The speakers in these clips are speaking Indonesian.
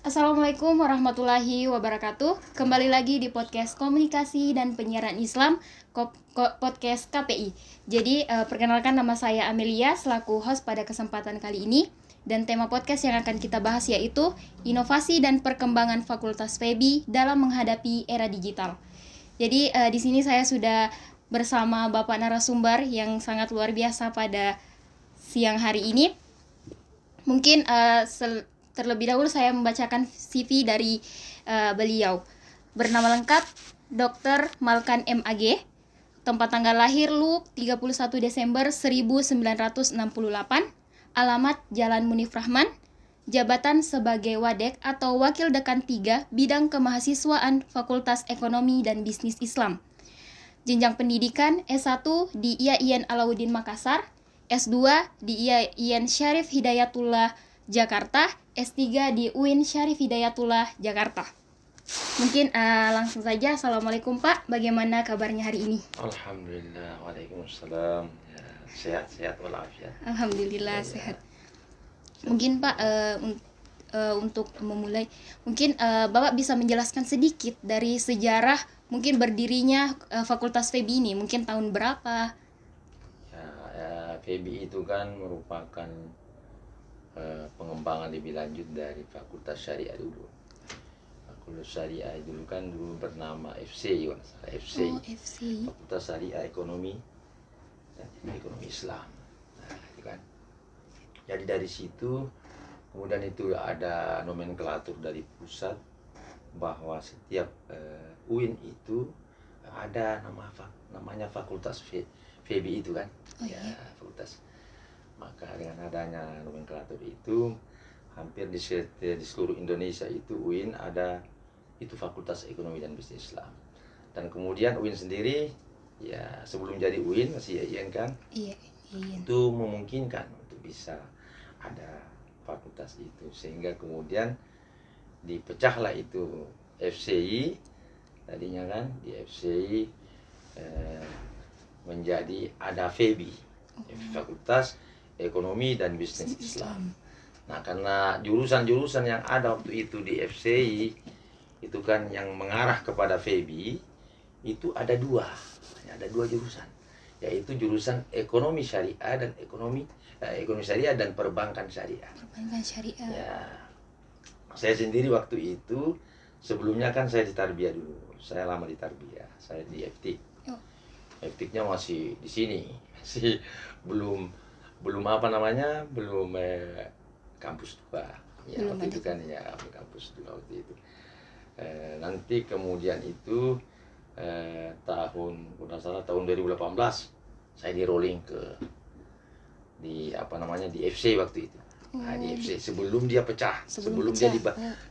Assalamualaikum warahmatullahi wabarakatuh. Kembali lagi di podcast Komunikasi dan Penyiaran Islam, podcast KPI. Jadi perkenalkan, nama saya Amelia selaku host pada kesempatan kali ini. Dan tema podcast yang akan kita bahas yaitu inovasi dan perkembangan Fakultas FEBI dalam menghadapi era digital. Jadi di sini saya sudah bersama Bapak narasumber yang sangat luar biasa pada siang hari ini. Mungkin terlebih dahulu saya membacakan CV dari beliau. Bernama lengkap Dr. Malkan MAG. Tempat tanggal lahir Lup 31 Desember 1968. Alamat Jalan Munif Rahman. Jabatan sebagai Wadek atau Wakil Dekan 3 Bidang Kemahasiswaan Fakultas Ekonomi dan Bisnis Islam. Jenjang pendidikan S1 di IAIN Alauddin Makassar, S2 di IAIN Syarif Hidayatullah Jakarta, S3 di UIN Syarif Hidayatullah Jakarta. Mungkin langsung saja. Assalamualaikum Pak, bagaimana kabarnya hari ini? Alhamdulillah, waalaikumsalam. Ya, sehat-sehat walafiat. Alhamdulillah sehat. Mungkin Pak untuk memulai, mungkin Bapak bisa menjelaskan sedikit dari sejarah mungkin berdirinya Fakultas FEBI ini, mungkin tahun berapa? FEBI itu kan merupakan pengembangan lebih lanjut dari Fakultas Syariah dulu. Fakultas Syariah dulu kan bernama FCI, FCI. Fakultas Syariah Ekonomi dan Ekonomi Islam. Nah, itu kan. Jadi dari situ kemudian itu ada nomenklatur dari pusat bahwa setiap UIN itu ada namanya Fakultas FEBI itu kan. Ya, fakultas. Maka dengan adanya nomenklatur itu hampir di seluruh Indonesia itu UIN ada itu Fakultas Ekonomi dan Bisnis Islam. Dan kemudian UIN sendiri ya sebelum jadi UIN masih IAIN kan. Iya. Itu memungkinkan untuk bisa ada fakultas itu, sehingga kemudian dipecahlah itu FCI tadinya kan, di FCI menjadi ada FEBI, Fakultas Ekonomi dan Bisnis Islam. Nah, karena jurusan-jurusan yang ada waktu itu di FCI itu kan yang mengarah kepada FEBI itu ada dua jurusan, yaitu jurusan Ekonomi Syariah dan Ekonomi Syariah dan Perbankan Syariah. Perbankan Syariah. Ya, saya sendiri waktu itu sebelumnya kan saya di Tarbiyah dulu, saya lama di Tarbiyah, saya di FT. FT-nya masih di sini, masih belum kampus 2 ya belum waktu itu kan ya kampus 2 waktu itu. Nanti kemudian itu tahun 2018 saya di rolling di FC waktu itu. Nah, di FC sebelum dia pecah, sebelum dia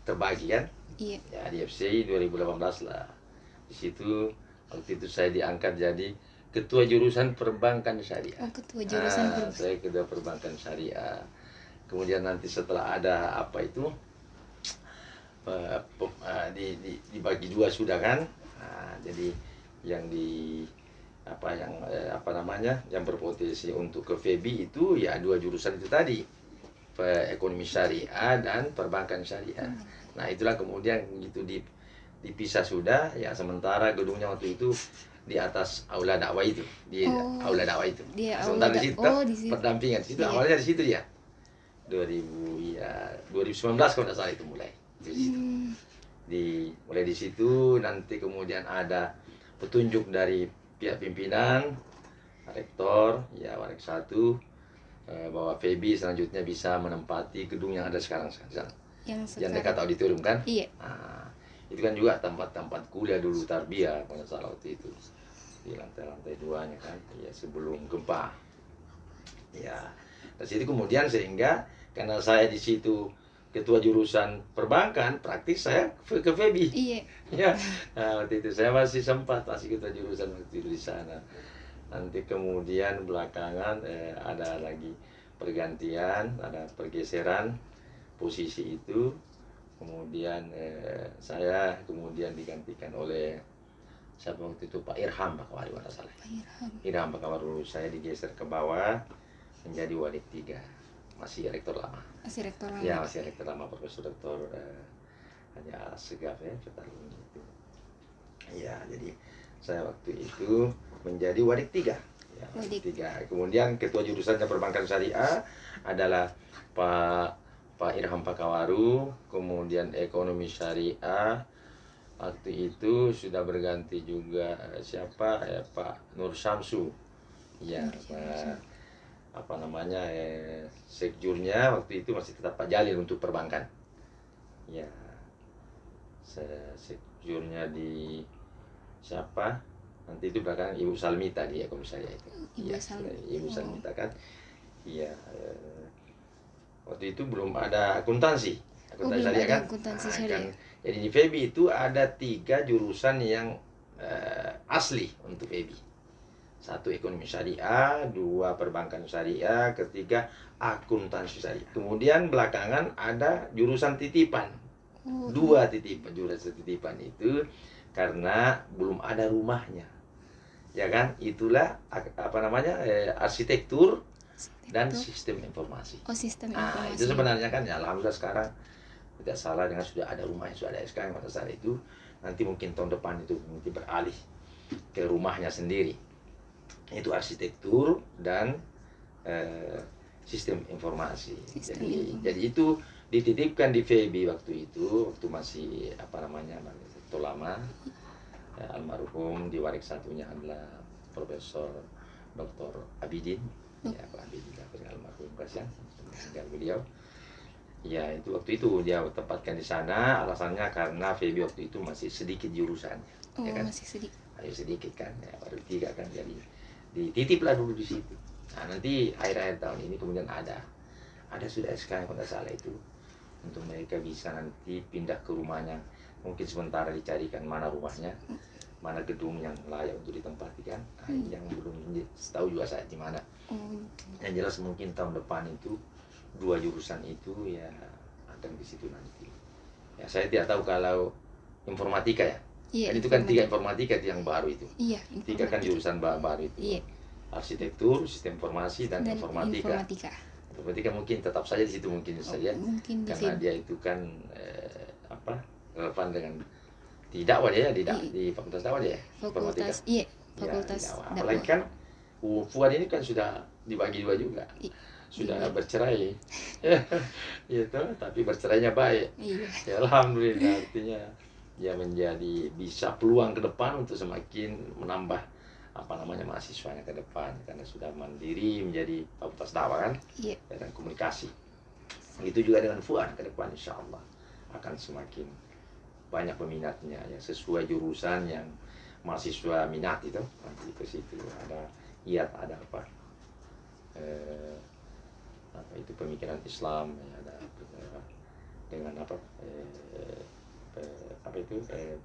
terbagi kan. Iya. Ya di FC 2018 lah. Di situ waktu itu saya diangkat jadi ketua jurusan Perbankan Syariah. Ketua jurusan saya ketua Perbankan Syariah. Kemudian nanti setelah ada dibagi dua sudah kan. Nah, jadi yang yang berpotensi untuk ke FEBI itu ya dua jurusan itu tadi, Ekonomi Syariah dan Perbankan Syariah. Nah, itulah kemudian begitu dipisah sudah ya, sementara gedungnya waktu itu di atas aula dakwah itu, aula dakwah itu. Sementara di situ pendampingan di situ, awalnya di situ ya. 2019 kalau tidak salah itu mulai di situ. Mulai di situ, nanti kemudian ada petunjuk dari pihak pimpinan, rektor ya Warek 1 bahwa FEBI selanjutnya bisa menempati gedung yang ada sekarang yang dekat auditorium kan. Iya. Nah, itu kan juga tempat-tempat kuliah dulu Tarbiyah kalau salah waktu itu, di lantai 2-nya kan ya, sebelum gempa ya. Dari situ kemudian sehingga karena saya di situ ketua jurusan perbankan, praktis saya ke FEBI. Iya. Ya. Nah, waktu itu saya masih ketua jurusan waktu itu di sana. Nanti kemudian belakangan ada lagi pergantian, ada pergeseran posisi itu. Kemudian saya kemudian digantikan oleh siapa waktu itu, Pak Irham Bakawari kalau salah. Irham Bakawari, saya digeser ke bawah menjadi Wali 3, masih rektor lama. Masih rektor lama. Ya, masih rektor lama, Profesor Doktor hanya segaf ya Ciptarungu itu. Ya, jadi saya waktu itu menjadi Wadik 3. Ya, Wadik 3. Kemudian ketua jurusannya perbankan syariah adalah Pak Irham Pakawaru, kemudian ekonomi syariah waktu itu sudah berganti juga siapa ya, Pak Nur Syamsu. Ya, apa namanya sekjurnya waktu itu masih tetap Pak Jalil untuk perbankan. Ya, sekjurnya di siapa? Nanti itu belakangan Ibu Salmita dia kalau saya itu. Iya, Ibu Salmita kan. Iya, waktu itu belum ada akuntansi. Akuntansi syariah kan? Akuntansi Nah, syariah. kan. Jadi di FEBI itu ada 3 jurusan yang asli untuk FEBI. 1 ekonomi syariah, 2 perbankan syariah, ketiga akuntansi syariah. Kemudian belakangan ada jurusan titipan. 2 titipan, jurusan titipan itu karena belum ada rumahnya. Ya kan? Itulah apa namanya? Arsitektur dan sistem informasi. Oh, sistem informasi. Itu sebenarnya kan ya alhamdulillah sekarang tidak salah dengan sudah ada rumahnya, sudah ada SK yang pada saat itu. Nanti mungkin tahun depan itu mungkin beralih ke rumahnya sendiri. Itu arsitektur dan sistem informasi. Jadi itu dititipkan di FEBI waktu itu, waktu masih apa namanya waktu lama. Ya, almarhum di Warik satunya adalah Profesor Dr. Abidin. Ya, Pak Abidin almarhum kasihan meninggal beliau. Ya, itu waktu itu dia tempatkan di sana, alasannya karena FEBI waktu itu masih sedikit jurusannya. Oh, ya kan? masih sedikit. Sedikit kan, ya, baru 3 kan, jadi dititiplah dulu di situ. Nah, nanti akhir-akhir tahun ini kemudian ada sudah SK yang kalau tidak salah itu untuk mereka bisa nanti pindah ke rumahnya. Mungkin sementara dicarikan mana rumahnya, mana gedung yang layak untuk ditempati kan. Nah, yang belum tahu juga saya di mana. Yang jelas mungkin tahun depan itu 2 jurusan itu ya akan di situ nanti. Ya, saya tidak tahu kalau informatika ya. Iya, itu kan 3 informatika yang baru itu. Iya, 3 kan jurusan baru itu. Iya. Arsitektur, sistem informasi dan informatika. Informatika mungkin tetap saja di situ mungkin saja. Mungkin karena dia itu kan relevan dengan di dakwah dia di fakultas dakwah dia. Fakultas, iya, fakultas dakwah. Apalagi kan Fuad ini kan sudah dibagi 2 juga. Sudah bercerai. Gitu, tapi bercerainya baik. Iya. Ya alhamdulillah, artinya ya menjadi bisa peluang ke depan untuk semakin menambah apa namanya mahasiswanya ke depan karena sudah mandiri menjadi fakultas dakwah kan. Iya. Dan komunikasi. Itu juga dengan Fuad ke depan insya Allah akan semakin banyak peminatnya ya sesuai jurusan yang mahasiswa minat itu nanti ke situ ada apa itu pemikiran Islam ya, ada dengan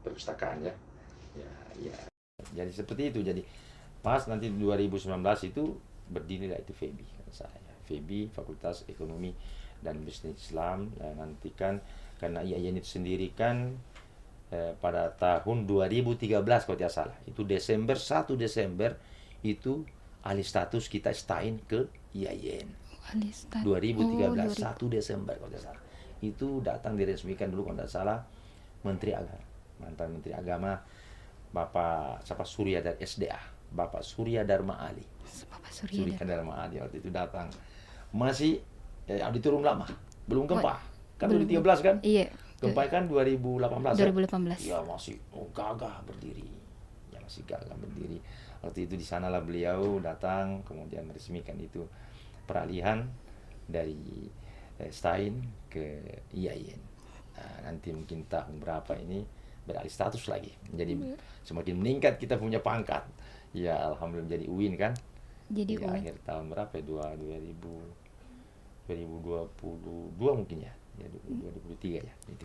perpustakaan ya. Jadi seperti itu. Jadi pas nanti 2019 itu berdirilah itu FEBI saya. FEBI Fakultas Ekonomi dan Bisnis Islam. Nanti kan karena IAIN itu sendiri kan pada tahun 2013 kalau tidak salah. Itu 1 Desember itu alih status kita stain ke IAIN. 2013 1 Desember kalau tidak salah. Itu datang diresmikan dulu kalau tidak salah Menteri Agama, mantan Menteri Agama Bapak Surya dari SDA, Bapak Surya Dharma Ali. Surya Dharma Ali waktu itu datang. Masih auditorium lama, belum gempa. Kan 2013 kan? Iya. Gempa kan 2018. 2018. Ya masih gagah berdiri. Waktu itu di sanalah beliau datang kemudian meresmikan itu peralihan dari Stain ke IAIN. Nah, nanti mungkin tahun berapa ini beralih status lagi. Jadi semakin meningkat kita punya pangkat. Ya alhamdulillah menjadi UIN kan. Jadi ya, akhir tahun berapa ya? 2022 mungkin ya. 2023 ya itu.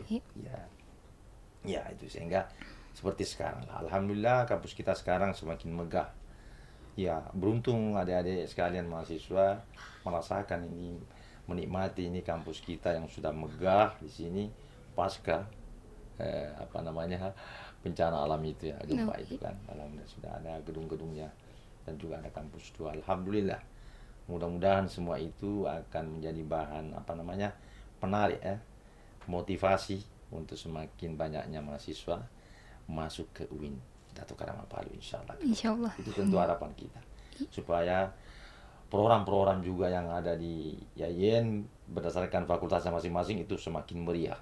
Ya itu sehingga seperti sekarang lah. Alhamdulillah kampus kita sekarang semakin megah. Ya beruntung adik-adik sekalian mahasiswa merasakan ini, menikmati ini kampus kita yang sudah megah di sini pasca bencana alam itu ya, gempa itu kan. Alhamdulillah sudah ada gedung-gedungnya dan juga ada kampus 2. Alhamdulillah. Mudah-mudahan semua itu akan menjadi bahan penarik ya, motivasi untuk semakin banyaknya mahasiswa masuk ke UIN Dato Karama Palu, insya Allah. Insya Allah. Itu tentu harapan kita, supaya program-program juga yang ada di YAIN berdasarkan fakultasnya masing-masing itu semakin meriah,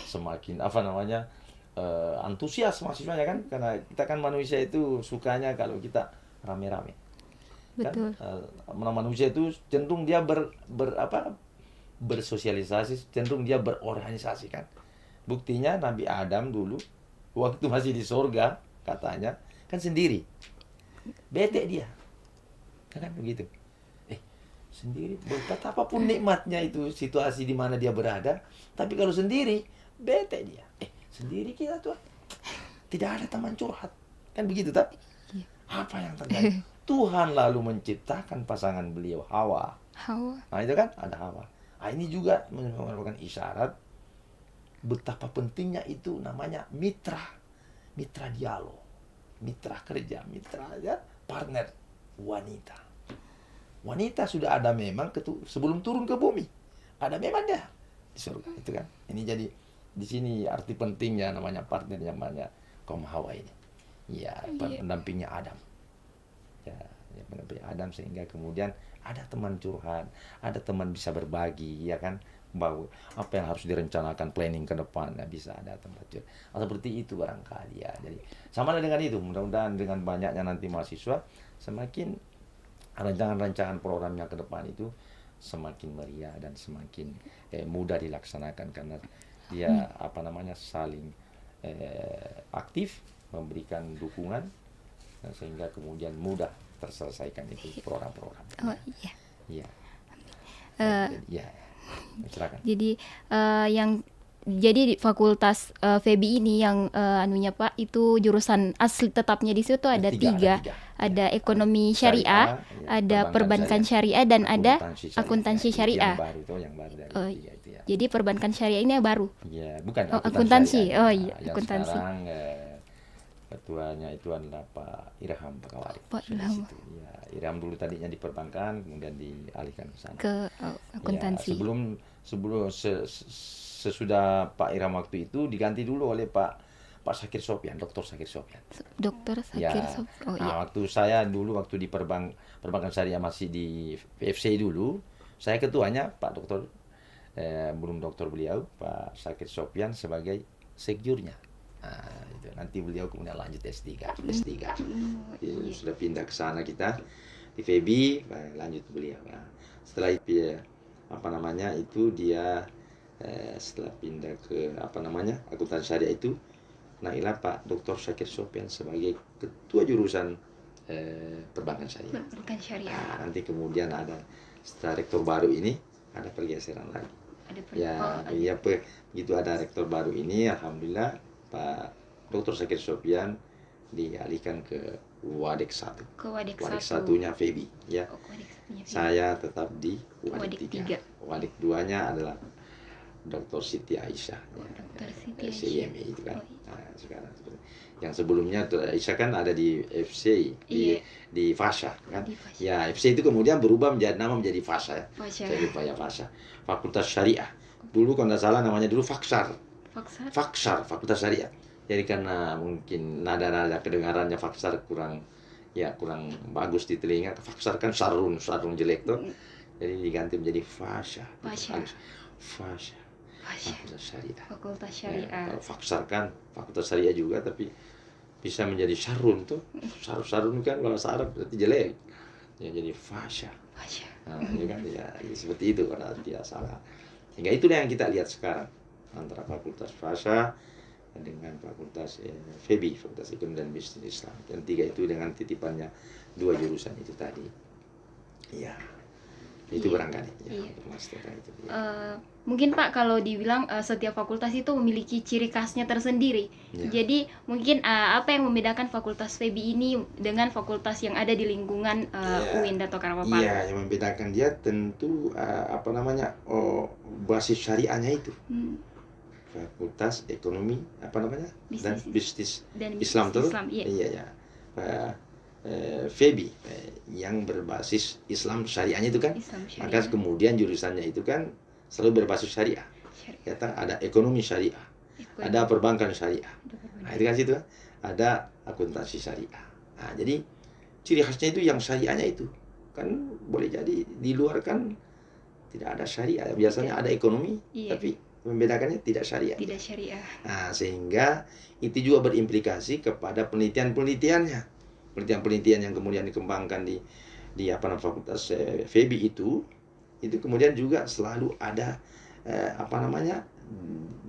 semakin antusias mahasiswanya kan, karena kita kan manusia itu sukanya kalau kita rame-rame. Betul. Kan manusia itu cenderung dia bersosialisasi, cenderung dia berorganisasi kan. Buktinya Nabi Adam dulu waktu masih di surga katanya kan sendiri, bete dia, kan begitu. Sendiri, betapapun nikmatnya itu situasi di mana dia berada, tapi kalau sendiri bete dia. Sendiri kita tuh tidak ada teman curhat, kan begitu tak? Apa yang terjadi? Tuhan lalu menciptakan pasangan beliau Hawa. Nah itu kan ada Hawa. Nah, ini juga merupakan isyarat betapa pentingnya itu namanya mitra dialog, mitra kerja, mitra ya, partner wanita. Wanita sudah ada memang sebelum turun ke bumi, ada memang dia di surga itu kan. Ini jadi di sini arti pentingnya namanya partner, namanya kaum Hawa ini. Ya, pendampingnya Adam. Ya, pendamping Adam, sehingga kemudian ada teman curhat, ada teman bisa berbagi, ya kan, bahwa apa yang harus direncanakan, planning ke depan, ya, bisa ada tempat curhat. Seperti itu barangkali ya. Jadi sama dengan itu, mudah-mudahan dengan banyaknya nanti mahasiswa, semakin rancangan-rancangan programnya ke depan itu semakin meriah dan semakin mudah dilaksanakan, karena dia saling aktif memberikan dukungan, sehingga kemudian mudah terselesaikan itu program-program. Oh iya. Iya. Silakan. Jadi jadi di Fakultas FEBI ini yang anunya Pak, itu jurusan asli tetapnya di situ ada tiga. Ada ekonomi syariah, ada perbankan syariah, dan ada akuntansi syariah. Yang baru dari tiga itu ya. Jadi perbankan syariah ini baru. Iya, bukan akuntansi. Oh iya, yang akuntansi. Sekarang ketuanya itu adalah Pak Irham Pakawari. Pak Irham. Ya, Irham dulu tadinya di perbankan, kemudian dialihkan ke sana. Ke akuntansi. Ya, sesudah Pak Irham waktu itu diganti dulu oleh Pak Syakir Sopyan, Dr. Syakir Sopyan. Dr. Syakir Sopyan. Oh iya. Waktu saya dulu waktu di perbankan syariah masih di PFC dulu, saya ketuanya Pak Doktor belum doktor beliau, Pak Syakir Sopyan sebagai sekjurnya. Nah, itu nanti beliau kemudian lanjut S3. Sudah pindah ke sana kita di FEBI, lanjut beliau. Nah, setelah itu itu dia setelah pindah ke akuntansi syariah itu, naiklah Pak Dr. Syakir Sopyan sebagai ketua jurusan perbankan syariah. Nah, nanti kemudian ada setelah rektor baru ini ada pergeseran lagi. Begitu ada rektor baru ini, alhamdulillah Pak Dr. Syakir Sopyan dialihkan ke Wadek 1. Ke Wadek 1-nya FEBI, ya. Saya tetap di Wadek 3. Wadek 2-nya adalah Dr. Siti Aisyah, SYMI itu kan. Nah, sekarang yang sebelumnya Aisyah kan ada di FC di Fasha kan. Ya, FC itu kemudian berubah menjadi Fasha ya. Jadi Fasha. Fakultas Syariah. Dulu kalau tidak salah namanya dulu Faksar, Fakultas Syariah. Jadi karena mungkin nada-nada kedengarannya Faksar kurang bagus di telinga. Faksar kan sarung jelek tuh. Jadi diganti menjadi Fasha. Fasha. Fakultas Syariah. Kalau Faksar kan Fakultas Syariah juga, tapi bisa menjadi sarun tuh. Sarun kan bahasa Arab berarti jelek. Ya, jadi Fasha. Nah, ini kan ya seperti itu karena tidak salah. Sehingga itulah yang kita lihat sekarang antara Fakultas Fasha dengan Fakultas FEBI, Fakultas Ekonomi dan Bisnis Islam. Dan tiga itu dengan titipannya 2 jurusan itu tadi. Ya. Itu barangkali itu. Mungkin Pak kalau dibilang setiap fakultas itu memiliki ciri khasnya tersendiri. Jadi mungkin apa yang membedakan Fakultas FEBI ini dengan fakultas yang ada di lingkungan UIN Dato Karama Palu? Iya, yang membedakan dia tentu basis syariahnya itu. Fakultas Ekonomi dan Bisnis Islam tuh. Iya. FEBI yang berbasis Islam syariahnya itu kan, maka kemudian jurusannya itu kan selalu berbasis syariah. Ada ekonomi syariah, ada perbankan syariah. Nah, itu kan situ kan ada akuntansi syariah. Nah, jadi ciri khasnya itu yang syariahnya itu. Kan boleh jadi di luar kan tidak ada syariah. Biasanya ada ekonomi, tapi membedakannya tidak syariah. Tidak syariah. Nah, sehingga itu juga berimplikasi kepada penelitian-penelitiannya. Penelitian-penelitian yang kemudian dikembangkan di Fakultas FEBI itu kemudian juga selalu ada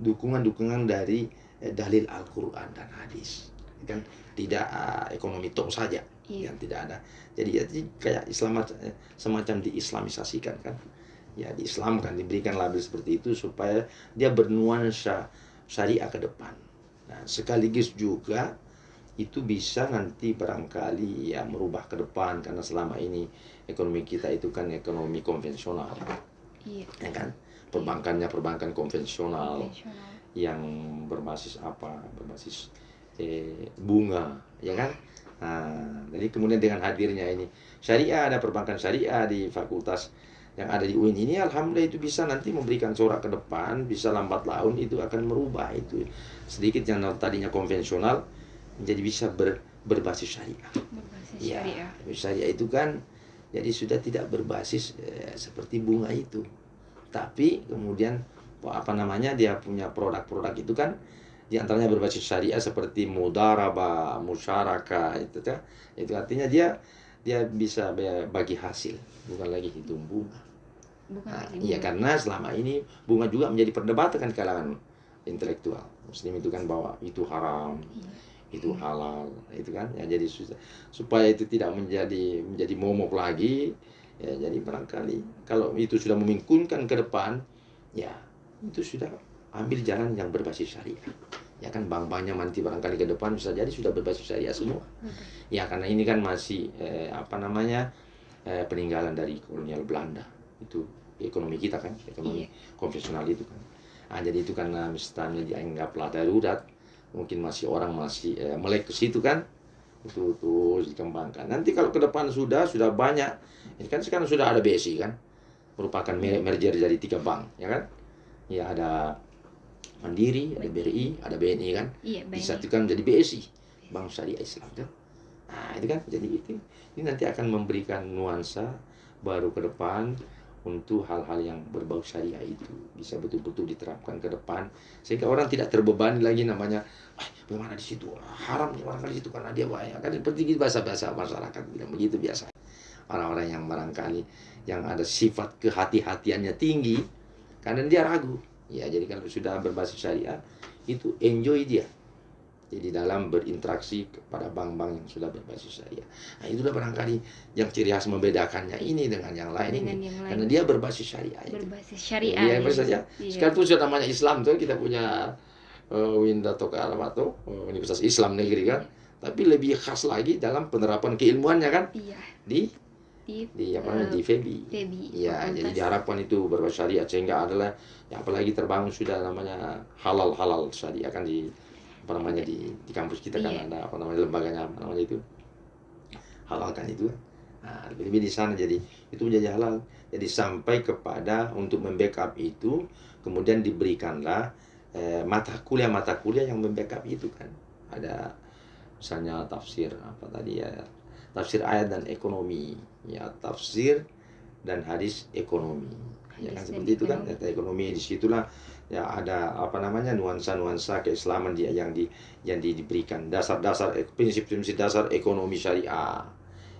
dukungan-dukungan dari dalil Al-Quran dan hadis. Kan tidak ekonomi tok saja yang tidak ada. Jadi kayak Islam semacam diislamisasikan kan. Ya, diislamkan, diberikan label seperti itu supaya dia bernuansa syariah ke depan. Nah, sekaligus juga itu bisa nanti barangkali ya merubah ke depan, karena selama ini ekonomi kita itu kan ekonomi konvensional. Ya kan? Perbankan konvensional yang berbasis berbasis bunga, ya kan? Nah, jadi kemudian dengan hadirnya ini syariah, ada perbankan syariah di fakultas yang ada di UIN ini, alhamdulillah itu bisa nanti memberikan corak ke depan, bisa lambat laun itu akan merubah itu sedikit yang tadinya konvensional menjadi bisa berbasis syariah. Syariah itu kan jadi sudah tidak berbasis seperti bunga itu, tapi kemudian dia punya produk-produk itu kan diantaranya berbasis syariah seperti mudharabah, musyarakah itu artinya dia bisa bagi hasil, bukan lagi hitung bunga. Iya, karena selama ini bunga juga menjadi perdebatan di kalangan intelektual Muslim itu kan bahwa itu haram, itu halal, itu kan ya, jadi supaya itu tidak menjadi momok lagi ya, jadi barangkali kalau itu sudah memungkinkan ke depan ya itu sudah ambil jalan yang berbasis syariah. Ya kan bank-banknya nanti barangkali ke depan bisa jadi sudah berbasis syariah semua. Ya karena ini kan masih peninggalan dari kolonial Belanda. Itu ekonomi kita kan, ekonomi konvensional itu kan. Nah, jadi itu karena misalnya dianggaplah darurat, mungkin orang masih melek ke situ kan. Itu terus dikembangkan. Nanti kalau ke depan sudah banyak. Ini kan sekarang sudah ada BSI kan. Merupakan merger dari 3 bank, ya kan? Ya ada Mandiri, ada BRI, ada BNI kan. Disatukan menjadi BSI, Bank Syariah Islam kan. Nah, itu kan jadi ini nanti akan memberikan nuansa baru ke depan untuk hal-hal yang berbau syariah itu bisa betul-betul diterapkan ke depan sehingga orang tidak terbebani lagi namanya bagaimana di situ haram orang di situ karena dia banyak kan, seperti bahasa-bahasa masyarakat bilang begitu biasa. Orang-orang yang barangkali yang ada sifat kehati-hatiannya tinggi karena dia ragu. Ya, jadi kalau sudah berbasis syariah itu enjoy dia. Jadi dalam berinteraksi kepada bank-bank yang sudah berbasis syariah. Nah, itulah barangkali yang ciri khas membedakannya ini dengan yang lain karena dia berbasis syariah. Berbasis syariah. Iya. Sekarang itu sudah namanya Islam tuh, kita punya UIN Dato' Alamat Universitas Islam Negeri kan. Tapi lebih khas lagi dalam penerapan keilmuannya kan. Di FEBI. Iya, jadi diharapkan itu berbasis syariah sehingga adalah apalagi terbangun sudah namanya halal syariah kan di di kampus kita kan ada lembaganya itu halal kan itu. Nah, lebih di sana jadi itu menjadi halal. Jadi sampai kepada untuk membackup itu kemudian diberikanlah mata kuliah yang membackup itu kan. Ada misalnya tafsir tafsir ayat dan ekonomi, ya tafsir dan hadis ekonomi. Ya kan seperti itu kan, data ekonomi disitulah ya ada nuansa keislaman yang diberikan dasar-dasar prinsip-prinsip dasar ekonomi syariah.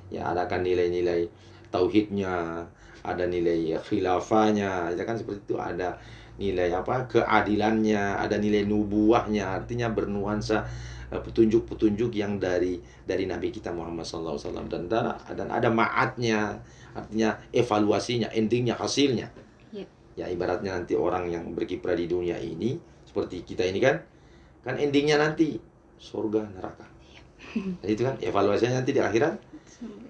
Ya ada kan nilai-nilai tauhidnya, ada nilai khilafahnya, ya kan seperti itu, ada nilai keadilannya, ada nilai nubuahnya, artinya bernuansa petunjuk-petunjuk yang dari Nabi kita Muhammad SAW dan ada ma'atnya, artinya evaluasinya, endingnya, hasilnya. Ya ibaratnya nanti orang yang berkiprah di dunia ini seperti kita ini kan endingnya nanti surga neraka. Nah, itu kan evaluasinya nanti di akhirat.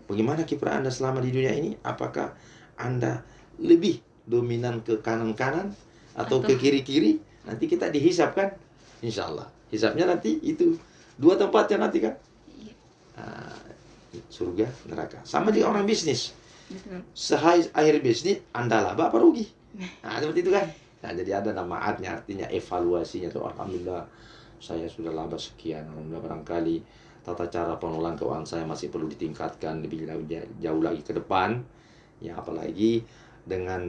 Bagaimana kiprah Anda selama di dunia ini? Apakah Anda lebih dominan ke kanan-kanan atau ke kiri-kiri? Nanti kita dihisap kan? Insya Allah. Hisapnya nanti itu 2 tempatnya nanti kan? Surga, neraka. Sama juga orang bisnis. Akhir bisnis Anda laba apa rugi? Nah, seperti itu kan. Nah, jadi ada nama adnya, artinya evaluasinya tuh. Alhamdulillah saya sudah laba sekian. Alhamdulillah barangkali tata cara pengelolaan keuangan saya masih perlu ditingkatkan lebih jauh lagi ke depan. Ya apalagi dengan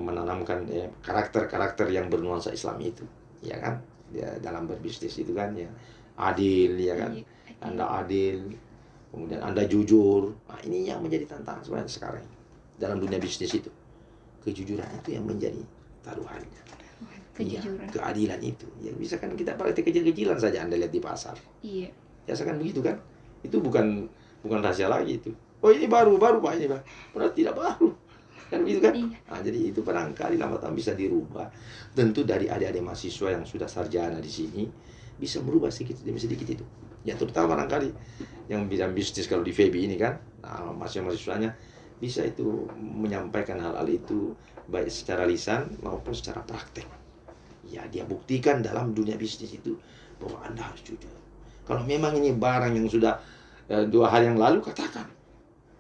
menanamkan karakter-karakter yang bernuansa Islam itu, ya kan? Ya, dalam berbisnis itu kan ya adil, ya kan? Anda adil, kemudian Anda jujur. Nah, ini yang menjadi tantangan sebenarnya sekarang dalam dunia bisnis itu. Kejujuran itu yang menjadi taruhannya. Kejujuran. Ya, keadilan itu. Ya bisa kan kita praktek kecil-kecilan saja Anda lihat di pasar. Iya. Biasa kan begitu kan? Itu bukan rahasia lagi itu. Oh ini baru Pak ini Pak. Padahal tidak baru. Kan begitu kan? Iya. Nah, jadi itu barangkali lama-lama bisa dirubah. Tentu dari adik-adik mahasiswa yang sudah sarjana di sini bisa merubah sedikit demi sedikit itu. Ya terutama barangkali yang bidang bisnis kalau di FEBI ini kan, nah, mahasiswanya bisa itu menyampaikan hal-hal itu baik secara lisan maupun secara praktek. Ya dia buktikan dalam dunia bisnis itu bahwa Anda harus jujur. Kalau memang ini barang yang sudah 2 hari yang lalu, katakan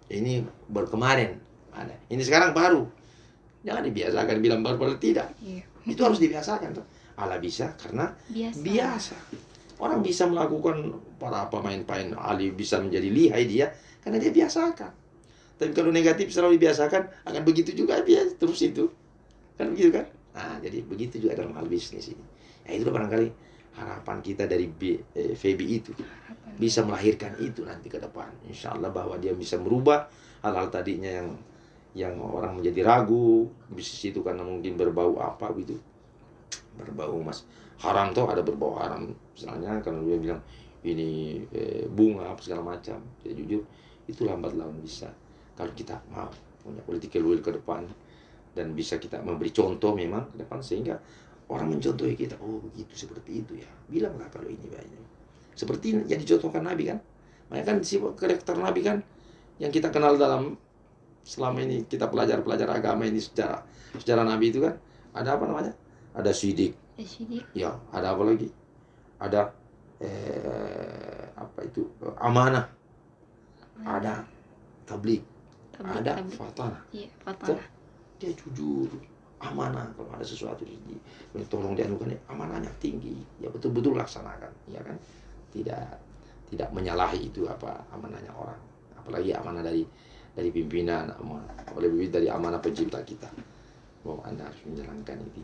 ini baru kemarin ada. Ini sekarang baru. Jangan dibiasakan bilang baru padahal tidak. Iya. Itu harus dibiasakan tuh. Ala bisa karena biasa. Orang bisa melakukan para pemain-pemain ahli bisa menjadi lihai dia karena dia biasakan. Tapi kalau negatif selalu dibiasakan akan begitu juga dia terus itu. Kan begitu kan? Nah, jadi begitu juga dalam hal bisnis ini. Ya itu barangkali harapan kita dari FEBI itu bisa melahirkan itu nanti ke depan. Insya Allah bahwa dia bisa merubah hal-hal tadinya yang orang menjadi ragu bisnis itu karena mungkin berbau apa gitu, berbau haram tuh, ada berbau haram misalnya karena dia bilang ini bunga apa segala macam. Jadi jujur itu lambat laun bisa kalau kita mau punya political will ke depan dan bisa kita memberi contoh memang ke depan sehingga orang mencontohi kita. Oh begitu, seperti itu ya, bilanglah kalau ini banyak seperti yang dicontohkan Nabi kan. Makanya kan si karakter Nabi kan yang kita kenal dalam selama ini kita pelajar agama ini, sejarah Nabi itu kan ada apa namanya, ada sidik ya, ada apa lagi, ada amanah, ada tablik, ada fatanah. Iya, fatanah. Dia jujur, amanah, kalau ada sesuatu tolong dianukan, amanahnya tinggi, ya betul-betul laksanakan, ya kan, tidak menyalahi itu amanahnya orang, apalagi amanah dari pimpinan, apalagi dari amanah pencipta kita, bahwa Anda harus menjalankan itu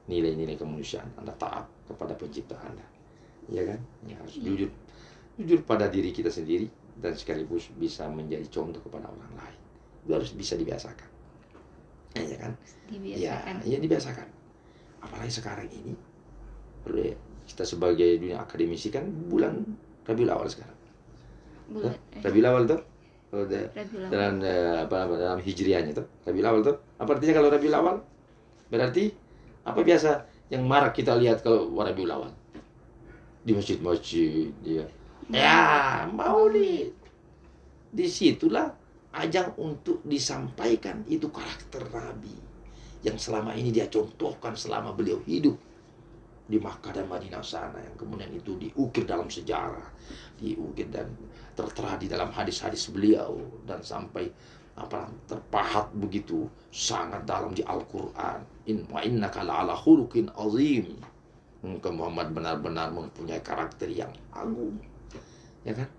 nilai-nilai kemanusiaan, Anda taat kepada pencipta Anda, ya kan, ya harus jujur pada diri kita sendiri dan sekaligus bisa menjadi contoh kepada orang lain. Itu harus bisa dibiasakan. Ya kan? Ya dibiasakan. Apalagi sekarang ini kita sebagai dunia akademisi kan bulan Rabiul Awal sekarang. Rabiul Awal tuh dalam hijriahnya tuh Rabiul Awal tuh. Apa artinya kalau Rabiul Awal? Berarti apa biasa yang marak kita lihat kalau Rabiul Awal? Di masjid-masjid dia. Ya, Maulid. Disitulah ajang untuk disampaikan itu karakter Nabi yang selama ini dia contohkan selama beliau hidup di Makkah dan Madinah sana, yang kemudian itu diukir dalam sejarah, diukir dan tertera di dalam hadis-hadis beliau dan sampai terpahat begitu sangat dalam di Al-Qur'an. Wa innaka la'ala khuluqin azim. Engkau Muhammad benar-benar mempunyai karakter yang agung. Ya kan?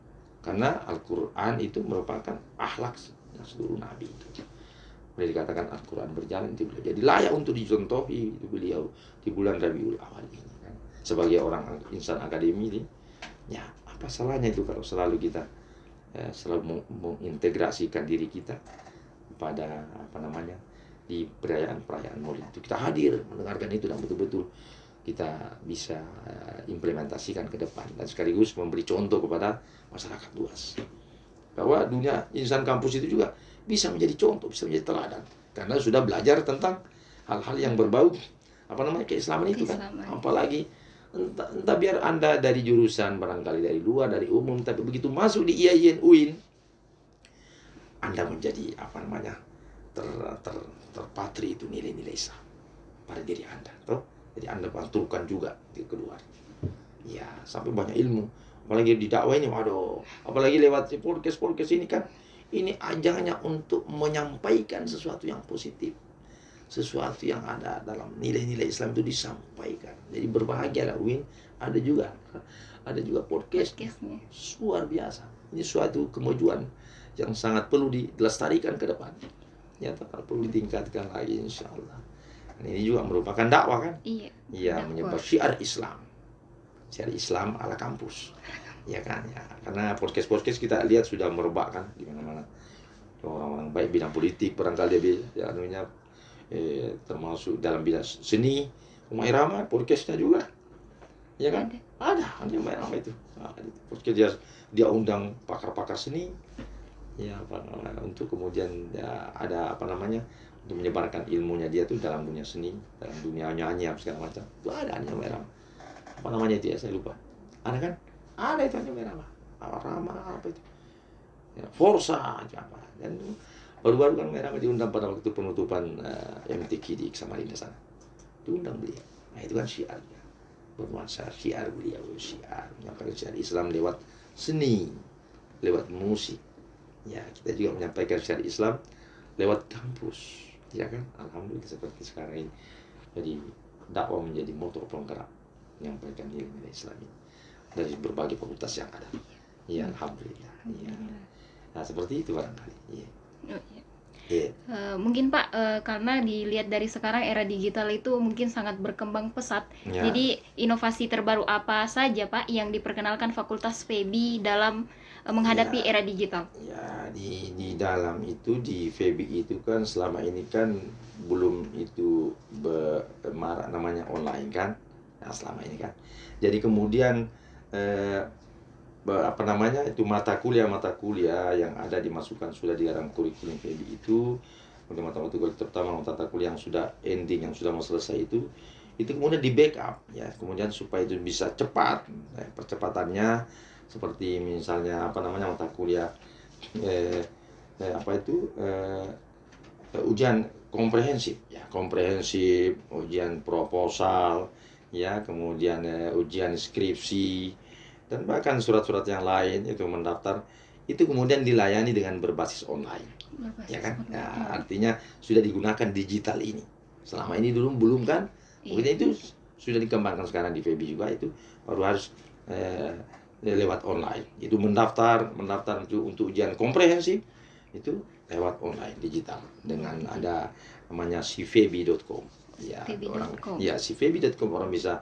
Karena Al-Qur'an itu merupakan akhlak seluruh nabi itu. Boleh dikatakan Al-Qur'an berjalan itu beliau. Jadi layak untuk dicontohi itu beliau di bulan Rabiul Awal ini kan. Sebagai orang insan akademi ini, ya apa salahnya itu kalau selalu kita selalu mengintegrasikan diri kita pada di perayaan Maulid itu kita hadir mendengarkan itu dan betul-betul kita bisa implementasikan ke depan dan sekaligus memberi contoh kepada masyarakat luas bahwa dunia insan kampus itu juga bisa menjadi contoh, bisa menjadi teladan karena sudah belajar tentang hal-hal yang berbau keislaman itu kan. Apalagi entah biar Anda dari jurusan barangkali dari luar, dari umum, tapi begitu masuk di IAIN UIN Anda menjadi terpatri itu nilai-nilai Islam pada diri Anda toh. Jadi Anda pantulkan juga di keluar. Ya, sampai banyak ilmu. Apalagi di dakwah ini, waduh. Apalagi lewat podcast ini kan. Ini ajangnya untuk menyampaikan sesuatu yang positif. sesuatu yang ada dalam nilai-nilai Islam itu disampaikan. Jadi berbahagialah Win, ada juga podcast Podcastnya. luar biasa. Ini suatu kemajuan yang sangat perlu dilestarikan ke depan. Ya, perlu ditingkatkan lagi insya Allah. Dan ini juga merupakan dakwah kan? Iya. Iya, dakwah. menyebar syiar Islam ala kampus. Ya kan, ya. Karena podcast kita lihat sudah merebak kan di mana-mana. Orang-orang baik bidang politik barangkali dia anunya termasuk dalam bidang seni, Rumah Irama podcastnya juga. Ya kan? Ada Rumah Irama itu. Nah, podcast dia undang pakar-pakar seni. Ya, untuk kemudian ya, ada untuk menyebarkan ilmunya dia tuh dalam dunia seni, dalam dunia nyanyi segala macam. Itu ada Rumah Irama. Itu ya, saya lupa. Ada kan? Ada itu Rumah Irama. Apa itu? Ya, Forsa apa. Dan baru-baru kan Merah diundang pada waktu penutupan MTQ di Samarinda sana. Diundang beliau. Nah, itu kan syiarnya. Bernuansa syiar beliau, menyampaikan syiar Islam lewat seni, lewat musik. Ya, kita juga menyampaikan syiar Islam lewat kampus. Ya kan? Alhamdulillah seperti sekarang ini. Jadi dakwah menjadi motor penggerak menyampaikan nilai-nilai Islam ini dari berbagai fakultas yang ada. Ya, alhamdulillah. Ya. Nah, seperti itu barangkali. Iya. Oh, iya. Yeah. Mungkin Pak, karena dilihat dari sekarang era digital itu mungkin sangat berkembang pesat. Ya. Jadi inovasi terbaru apa saja Pak yang diperkenalkan Fakultas FEBI dalam menghadapi era digital? Ya, di dalam itu di FEBI itu kan selama ini kan belum itu marak namanya online kan. Nah, selama ini kan. Jadi kemudian itu mata kuliah yang ada dimasukkan sudah di dalam kurikulum FEBI itu. Kemudian mata kuliah terutama mata kuliah yang sudah ending, yang sudah mau selesai itu kemudian di backup ya, kemudian supaya itu bisa cepat percepatannya seperti misalnya mata kuliah ujian komprehensif, ujian proposal ya, kemudian ujian skripsi dan bahkan surat-surat yang lain itu mendaftar itu kemudian dilayani dengan berbasis online. Ya kan? Ya, artinya sudah digunakan digital ini. Selama ini dulu belum kan? Mungkin itu sudah dikembangkan sekarang di FEBI juga, itu baru harus lewat online. Itu mendaftar untuk ujian komprehensif itu lewat online digital dengan ada namanya sifebi.com. Ya, sifebi.com orang bisa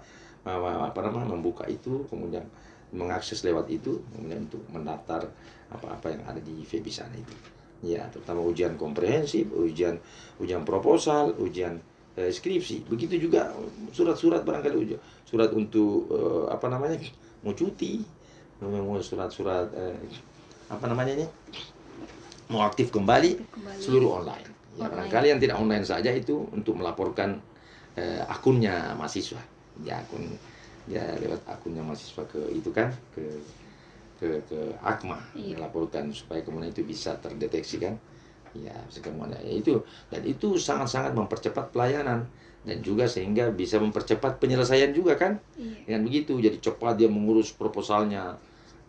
membuka itu, kemudian mengakses lewat itu, kemudian untuk mendaftar apa yang ada di FEBI sana itu. Ya, terutama ujian komprehensif, ujian proposal, ujian skripsi. Begitu juga surat-surat barangkali surat untuk mau cuti, mau surat-surat mau aktif kembali seluruh online. Ya, barangkali yang tidak online saja itu untuk melaporkan akunnya mahasiswa. Lewat akunnya mahasiswa ke Akma, melaporkan supaya kemudian itu bisa terdeteksi kan. Ya, semuanya itu, dan itu sangat-sangat mempercepat pelayanan dan juga sehingga bisa mempercepat penyelesaian juga kan. Dengan begitu jadi cepat dia mengurus proposalnya.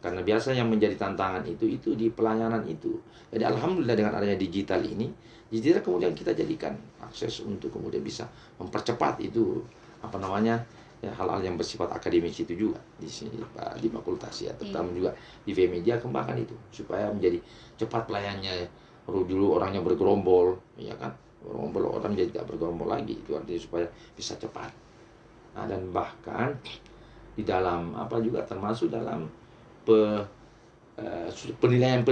Karena biasa yang menjadi tantangan itu di pelayanan itu. Jadi alhamdulillah dengan adanya digital ini, digital kemudian kita jadikan akses untuk kemudian bisa mempercepat itu hal-hal yang bersifat akademis itu juga di sini di fakultas ya, terutama juga di FEMedia kembangkan itu supaya menjadi cepat pelayanannya. Dulu orangnya bergerombol, ya kan, orang jadi tidak bergerombol lagi, itu artinya supaya bisa cepat. Nah, dan bahkan di dalam juga termasuk dalam penilaian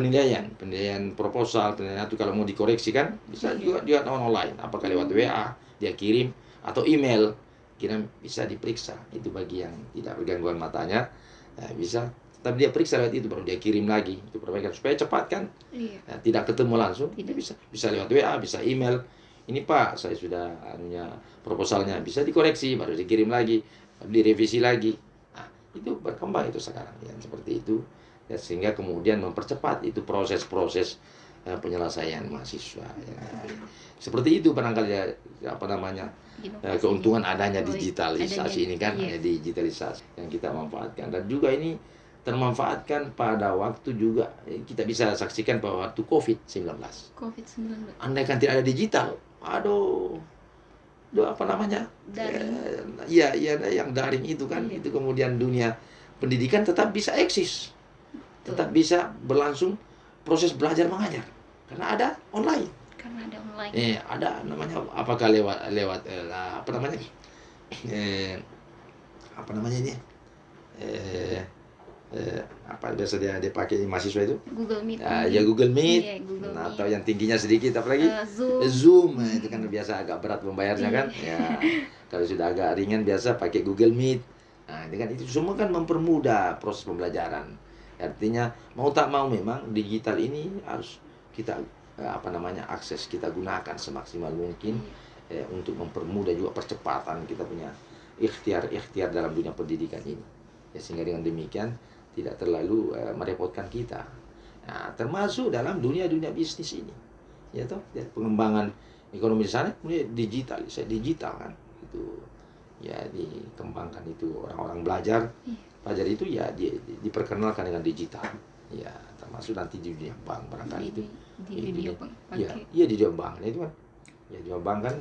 proposal, penilaian itu kalau mau dikoreksi kan bisa juga online, apakah lewat WA dia kirim atau email, bisa diperiksa. Itu bagi yang tidak bergangguan matanya bisa, tapi dia periksa lewat itu baru dia kirim lagi, itu perbaikan supaya cepat kan. Tidak ketemu langsung, bisa lewat WA, bisa email, ini Pak saya sudah proposalnya, bisa dikoreksi baru dikirim lagi, direvisi lagi. Nah, itu berkembang itu sekarang yang seperti itu ya, sehingga kemudian mempercepat itu proses penyelesaian mahasiswa ya. Seperti itu barangkali keuntungan adanya digitalisasi ini kan, digitalisasi yang kita manfaatkan, dan juga ini termanfaatkan pada waktu juga kita bisa saksikan pada waktu COVID-19. Andai kan tidak ada digital, apa namanya? Iya, yang daring itu kan, itu kemudian dunia pendidikan tetap bisa eksis, tetap bisa berlangsung proses belajar mengajar karena ada online. Ada namanya apakah lewat apa namanya? Apa namanya ini? Apa biasa dia pakai mahasiswa itu? Google Meet. Ya Google Meet. Iya, Google Meet. Atau yang tingginya sedikit apalagi Zoom. Nah, itu kan biasa agak berat membayarnya kan. Ya, kalau sudah agak ringan biasa pakai Google Meet. Nah, itu semua kan mempermudah proses pembelajaran. Artinya mau tak mau memang digital ini harus kita akses kita gunakan semaksimal mungkin untuk mempermudah juga percepatan kita punya ikhtiar dalam dunia pendidikan ini. Ya, sehingga dengan demikian tidak terlalu merepotkan kita. Nah, termasuk dalam dunia bisnis ini. Ya toh, pengembangan ekonomi di sana kemudian digital kan. Itu ya dikembangkan itu orang-orang belajar itu ya diperkenalkan dengan digital. Ya, termasuk nanti di dunia bank barangkali itu. Di dunia bank. Iya di dunia bank itu kan. Ya di dunia bank kan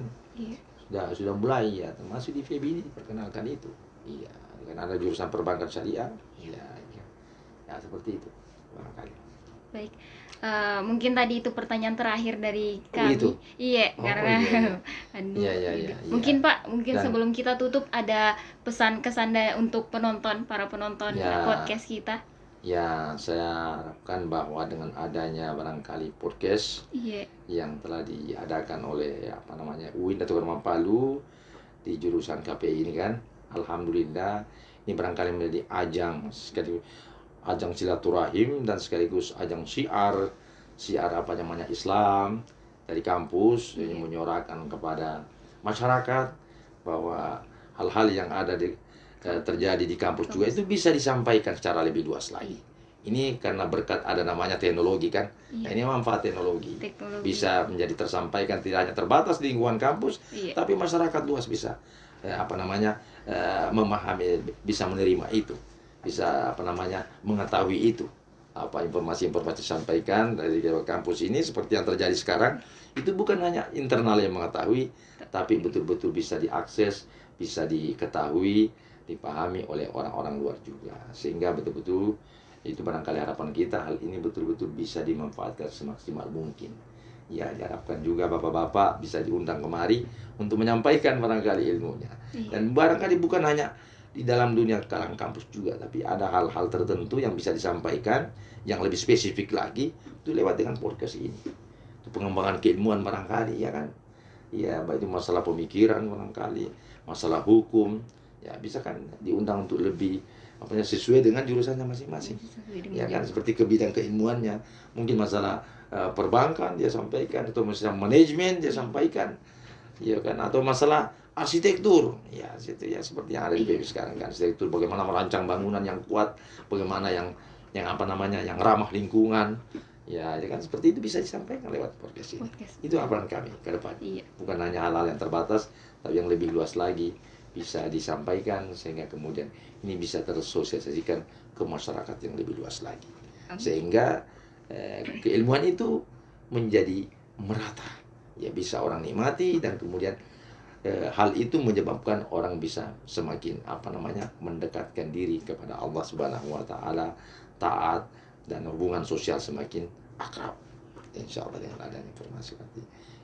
sudah mulai ya, termasuk di FEB ini diperkenalkan itu. Iya, kan ada jurusan perbankan syariah. Ya seperti itu barangkali. Baik. Mungkin tadi itu pertanyaan terakhir dari kami. Itu? Iya, karena aduh. Iya. Mungkin Pak, sebelum kita tutup ada pesan kesan untuk para penonton podcast kita. Ya, saya harapkan bahwa dengan adanya barangkali podcast yang telah diadakan oleh UIN atau Keramat Palu di jurusan KPI ini kan, alhamdulillah ini barangkali menjadi ajang silaturahim dan sekaligus ajang syiar Islam dari kampus yang menyuarakan kepada masyarakat bahwa hal-hal yang ada terjadi di kampus juga itu bisa disampaikan secara lebih luas lagi. Ini karena berkat ada namanya teknologi kan. Nah, ini manfaat teknologi bisa menjadi tersampaikan tidak hanya terbatas di lingkungan kampus, tapi masyarakat luas bisa memahami, bisa menerima itu, bisa mengetahui itu. Apa informasi-informasi disampaikan dari kampus ini seperti yang terjadi sekarang itu bukan hanya internal yang mengetahui, tapi betul-betul bisa diakses, bisa diketahui, dipahami oleh orang-orang luar juga, sehingga betul-betul itu barangkali harapan kita hal ini betul-betul bisa dimanfaatkan semaksimal mungkin. Ya, diharapkan juga bapak-bapak bisa diundang kemari untuk menyampaikan barangkali ilmunya. Dan barangkali bukan hanya di dalam dunia kalangan kampus juga, tapi ada hal-hal tertentu yang bisa disampaikan yang lebih spesifik lagi itu lewat dengan podcast ini. Itu pengembangan keilmuan barangkali ya kan. Ya, baik itu masalah pemikiran barangkali, masalah hukum, ya bisa kan diundang untuk lebih sesuai dengan jurusannya masing-masing. Ya kan, seperti ke bidang keilmuannya, mungkin masalah perbankan dia sampaikan, atau masalah manajemen dia sampaikan. Ya kan, atau masalah arsitektur. Ya, situ ya seperti yang ada di PB sekarang kan, arsitektur bagaimana merancang bangunan yang kuat, bagaimana yang ramah lingkungan. Ya kan seperti itu bisa disampaikan lewat podcast ini. Itu harapan kami ke depan. Bukan hanya hal-hal yang terbatas, tapi yang lebih luas lagi bisa disampaikan sehingga kemudian ini bisa tersosialisasikan ke masyarakat yang lebih luas lagi. Sehingga keilmuan itu menjadi merata. Ya bisa orang nikmati dan kemudian hal itu menyebabkan orang bisa semakin mendekatkan diri kepada Allah Subhanahu wa taala, taat, dan hubungan sosial semakin akrab. Insyaallah dengan adanya informasi seperti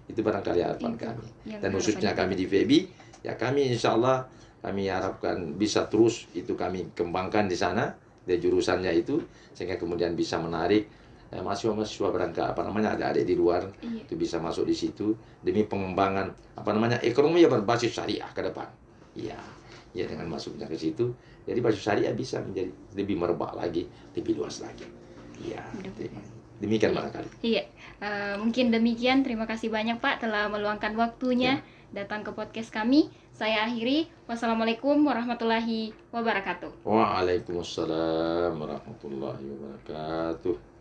itu barangkali harapan kami. Dan khususnya kami di FEB, ya kami insyaallah kami harapkan bisa terus itu kami kembangkan di sana, di jurusannya itu, sehingga kemudian bisa menarik mahasiswa-mahasiswa barangkali adik-adik di luar itu bisa masuk di situ demi pengembangan ekonomi yang berbasis syariah ke depan. Ya dengan masuknya ke situ, jadi basis syariah bisa menjadi lebih merebak lagi, lebih luas lagi. Ya, demikian barangkali. Mungkin demikian. Terima kasih banyak Pak telah meluangkan waktunya datang ke podcast kami. Saya akhiri. Wassalamualaikum warahmatullahi wabarakatuh. Waalaikumsalam warahmatullahi wabarakatuh.